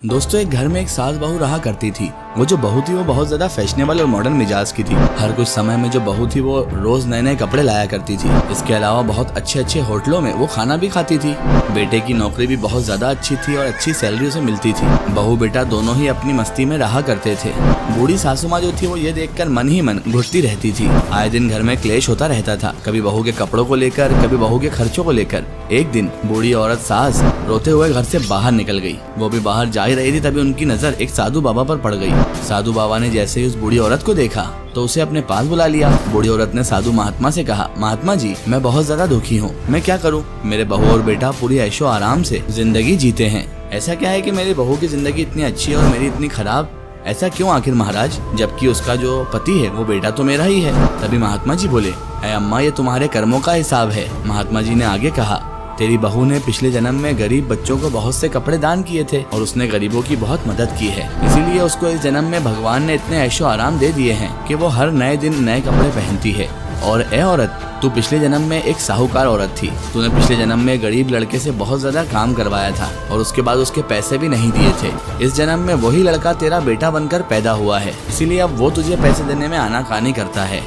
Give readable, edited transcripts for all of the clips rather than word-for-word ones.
दोस्तों, एक घर में एक सास बहू रहा करती थी। वो जो बहू थी वो बहुत ज्यादा फैशनेबल और मॉडर्न मिजाज की थी। हर कुछ समय में जो बहू थी वो रोज नए नए कपड़े लाया करती थी। इसके अलावा बहुत अच्छे अच्छे होटलों में वो खाना भी खाती थी। बेटे की नौकरी भी बहुत ज्यादा अच्छी थी और अच्छी सैलरी उसे मिलती थी। बहू बेटा दोनों ही अपनी मस्ती में रहा करते थे। बूढ़ी सासू माँ जो थी वो ये देखकर मन ही मन घुटती रहती थी। आए दिन घर में क्लेश होता रहता था, कभी बहू के कपड़ों को लेकर, कभी बहू के खर्चों को लेकर। एक दिन बूढ़ी औरत सास रोते हुए घर से बाहर निकल गई। वो भी बाहर जा ही रही थी, तभी उनकी नजर एक साधु बाबा पर पड़ गई। साधु बाबा ने जैसे ही उस बूढ़ी औरत को देखा तो उसे अपने पास बुला लिया। बूढ़ी औरत ने साधु महात्मा से कहा, महात्मा जी, मैं बहुत ज्यादा दुखी हूँ, मैं क्या करूँ? मेरे बहू और बेटा पूरी ऐशो आराम से जिंदगी जीते हैं। ऐसा क्या है कि मेरी बहू की जिंदगी इतनी अच्छी है और मेरी इतनी खराब? ऐसा क्यों आखिर महाराज, जबकि उसका जो पति है वो बेटा तो मेरा ही है। तभी महात्मा जी बोले, ऐ अम्मा, ये तुम्हारे कर्मों का हिसाब है। महात्मा जी ने आगे कहा, तेरी बहू ने पिछले जन्म में गरीब बच्चों को बहुत से कपड़े दान किए थे और उसने गरीबों की बहुत मदद की है। इसीलिए उसको इस जन्म में भगवान ने इतने ऐशो आराम दे दिए हैं कि वो हर नए दिन नए कपड़े पहनती है। और ए औरत, तू पिछले जन्म में एक साहूकार औरत थी। तूने पिछले जन्म में गरीब लड़के से बहुत ज्यादा काम करवाया था और उसके बाद उसके पैसे भी नहीं दिए थे। इस जन्म में वही लड़का तेरा बेटा बनकर पैदा हुआ है, इसीलिए अब वो तुझे पैसे देने में आनाकानी करता है।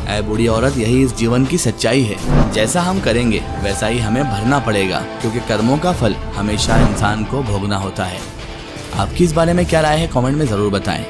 ऐ बूढ़ी औरत, यही इस जीवन की सच्चाई है। जैसा हम करेंगे वैसा ही हमें भरना पड़ेगा, क्योंकि कर्मों का फल हमेशा इंसान को भोगना होता है। आपकी इस बारे में क्या राय है, कमेंट में जरूर बताएं।